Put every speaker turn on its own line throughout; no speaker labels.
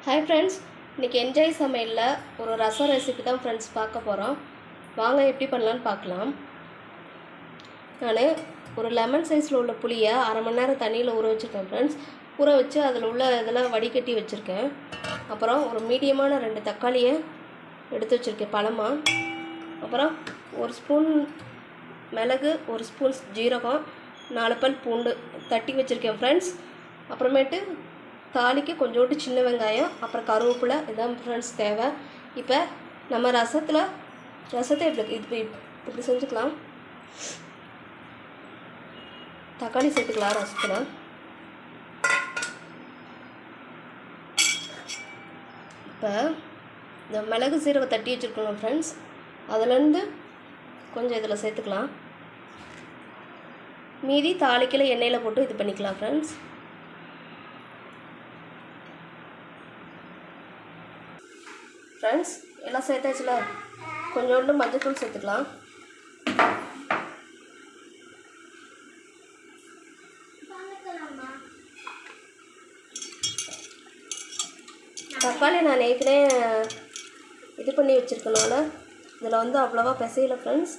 Hi friends, இன்றைக்கி enjoy சமையலில் ஒரு ரசம் ரெசிபி தான் ஃப்ரெண்ட்ஸ் பார்க்க போகிறோம். வாங்க எப்படி பண்ணலான்னு பார்க்கலாம். நான் ஒரு லெமன் சைஸில் உள்ள புளியை அரை மணி நேரம் தண்ணியில் ஊற வச்சுருக்கேன் ஃப்ரெண்ட்ஸ். ஊற வச்சு அதில் உள்ள இதெல்லாம் வடிகட்டி வச்சுருக்கேன். அப்புறம் ஒரு மீடியமான 2 தக்காளியை எடுத்து வச்சுருக்கேன் பழமாக. அப்புறம் ஒரு ஸ்பூன் மிளகு, ஒரு ஸ்பூன் ஜீரகம், 4 பல் பூண்டு தட்டி வச்சுருக்கேன் ஃப்ரெண்ட்ஸ். அப்புறமேட்டு தாளிக்கு கொஞ்சோண்டு சின்ன வெங்காயம், அப்புறம் கருவேப்பிலை, இதான் ஃப்ரெண்ட்ஸ் தேவை. இப்போ நம்ம ரசத்தை இப்படி செஞ்சுக்கலாம். தக்காளி சேர்த்துக்கலாம் ரசத்தில். இப்போ இந்த மிளகு சீரகம் தட்டி வச்சுருக்கோம் ஃப்ரெண்ட்ஸ், அதுலேருந்து கொஞ்சம் இதில் சேர்த்துக்கலாம். மீதி தாளிக்கில் எண்ணெயில் போட்டு இது பண்ணிக்கலாம் ஃப்ரெண்ட்ஸ். ஃப்ரெண்ட்ஸ் எல்லாம் சேர்த்தாச்சுல, கொஞ்சோண்டு மஞ்சள்தூள் சேர்த்துக்கலாம். தக்காளி நான் ஏற்கனவே இது பண்ணி வச்சுருக்கனால இதில் வந்து அவ்வளோவா பிசையலை ஃப்ரெண்ட்ஸ்.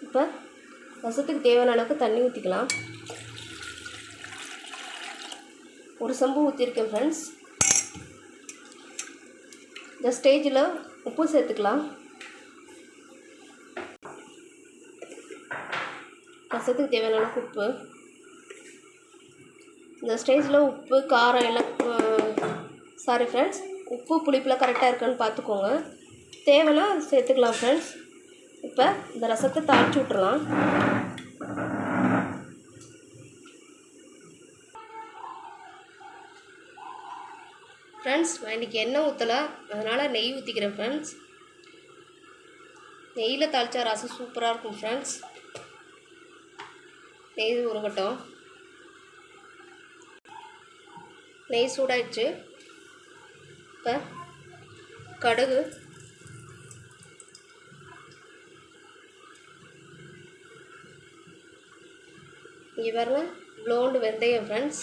இப்போ ரசத்துக்கு தேவையான அளவுக்கு தண்ணி ஊற்றிக்கலாம். ஒரு செம்பு ஊற்றிருக்கேன் ஃப்ரெண்ட்ஸ். இந்த ஸ்டேஜில் உப்பு சேர்த்துக்கலாம். ரசத்துக்கு தேவையான அளவுக்கு உப்பு. இந்த ஸ்டேஜில் உப்பு காரம் எல்லாம் சாரி ஃப்ரெண்ட்ஸ், உப்பு புளிப்பில் கரெக்டாக இருக்குன்னு பார்த்துக்கோங்க. தேவைன்னா சேர்த்துக்கலாம் ஃப்ரெண்ட்ஸ். இப்போ இந்த ரசத்தை தாளித்து விட்டுறலாம். ஃப்ரெண்ட்ஸ் நான் இன்றைக்கி எண்ணெய் ஊற்றலை, அதனால் நெய் ஊற்றிக்கிறேன் ஃப்ரெண்ட்ஸ். நெய்யில் தாளித்தா ரசம் சூப்பராக இருக்கும் ஃப்ரெண்ட்ஸ். நெய் உருகட்டும். நெய் சூடாயிடுச்சு. இப்போ கடுகு, இங்கே பாருங்க ப்ளோண்டு வெந்தயம் ஃப்ரெண்ட்ஸ்,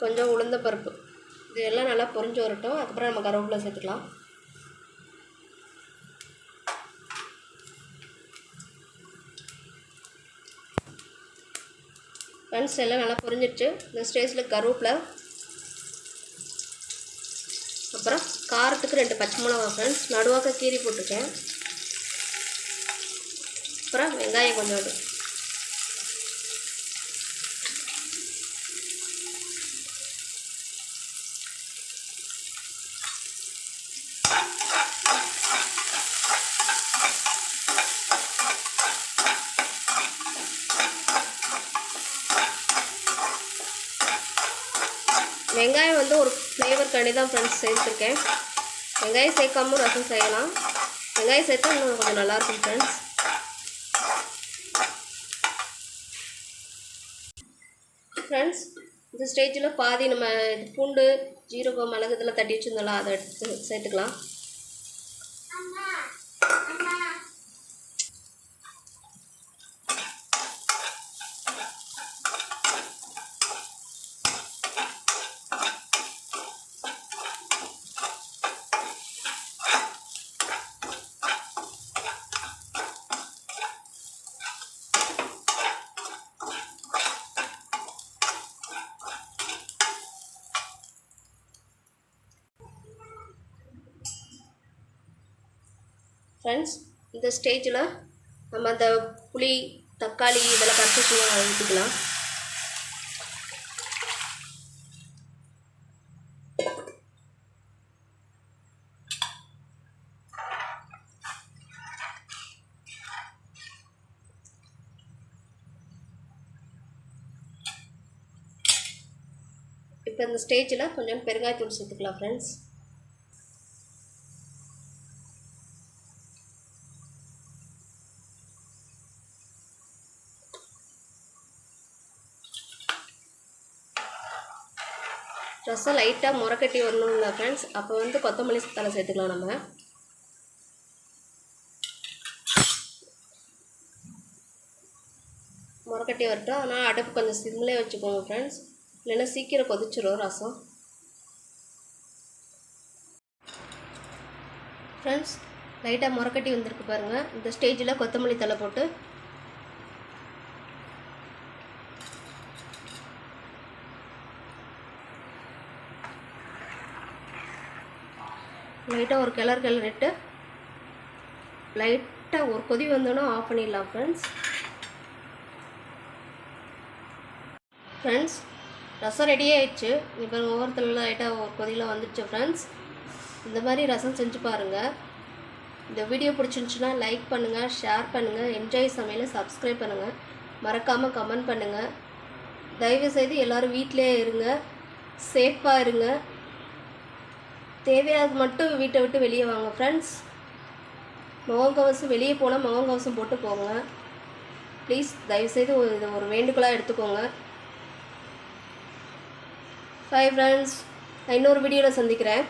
கொஞ்சம் உளுந்த பருப்பு, இது எல்லாம் நல்லா பொரிஞ்சு வரட்டும். அதுக்கப்புறம் நம்ம கருவேப்பிலை சேர்த்துக்கலாம். ஃப்ரெண்ட்ஸ் எல்லாம் நல்லா பொரிஞ்சிடுச்சு. இந்த ஸ்டேஜில் கருவேப்பிலை, அப்புறம் காரத்துக்கு 2 பச்சை மிளகா ஃப்ரெண்ட்ஸ் நடுவாக்க கீரி போட்டிருக்கேன். அப்புறம் வெங்காயம் கொஞ்சோண்டு. வெங்காயம் வந்து ஒரு ஃப்ளேவர் கண்டி தான் ஃப்ரெண்ட்ஸ் சேர்த்துருக்கேன். வெங்காயம் சேர்க்காம ரசம் செய்யலாம். வெங்காயம் சேர்த்தா இன்னும் கொஞ்சம் நல்லாயிருக்கும் ஃப்ரெண்ட்ஸ். ஃப்ரெண்ட்ஸ் இந்த ஸ்டேஜில் பாதி நம்ம பூண்டு, ஜீரகம், மிளகு இதெல்லாம் தட்டி வச்சுருந்தோம்ல, அதை எடுத்து சேர்த்துக்கலாம். ஃப்ரெண்ட்ஸ் இந்த ஸ்டேஜில் நம்ம அந்த புளி, தக்காளி இதெல்லாம் கரைச்சி ஊற்றிக்கலாம். இப்போ இந்த ஸ்டேஜில் கொஞ்சம் பெருங்காயத்தூள் சேர்த்துக்கலாம் ஃப்ரெண்ட்ஸ். ரசம் லைட்டாக முறக்கட்டி வரணும்ல ஃப்ரெண்ட்ஸ், அப்போ வந்து கொத்தமல்லி தழை சேர்த்துக்கலாம். நம்ம முறக்கட்டி வரட்டும். ஆனால் அடுப்பு கொஞ்சம் சிம்மிலே வச்சுக்கோங்க ஃப்ரெண்ட்ஸ், இல்லைன்னா சீக்கிரம் கொதிச்சிடும் ரசம். ஃப்ரெண்ட்ஸ், லைட்டாக முறக்கட்டி வந்திருக்கு பாருங்கள். இந்த ஸ்டேஜில் கொத்தமல்லி தழை போட்டு லைட்டாக ஒரு கிளறிட்டு லைட்டாக ஒரு கொதி வந்தோன்னா ஆஃப் பண்ணிடலாம் ஃப்ரெண்ட்ஸ். ரசம் ரெடி ஆயிடுச்சு. இப்போ ஒவ்வொருத்தரில் லைட்டாக ஒரு கொதியில் வந்துடுச்சு ஃப்ரெண்ட்ஸ். இந்த மாதிரி ரசம் செஞ்சு பாருங்கள். இந்த வீடியோ பிடிச்சிருந்துச்சுன்னா லைக் பண்ணுங்கள், ஷேர் பண்ணுங்கள், என்ஜாய் சமையலை சப்ஸ்கிரைப் பண்ணுங்கள், மறக்காமல் கமெண்ட் பண்ணுங்கள். தயவுசெய்து எல்லோரும் வீட்டிலே இருங்க, சேஃபாக இருங்க, தேவையானது மட்டும் வீட்டை விட்டு வெளியே வாங்க ஃப்ரெண்ட்ஸ். முகக்கவசம், வெளியே போனால் முகக்கவசம் போட்டு போங்க ப்ளீஸ். தயவுசெய்து இது ஒரு வேண்டுகோளாக எடுத்துக்கோங்க. பை ஃப்ரெண்ட்ஸ், நான் இன்னொரு வீடியோவில் சந்திக்கிறேன்.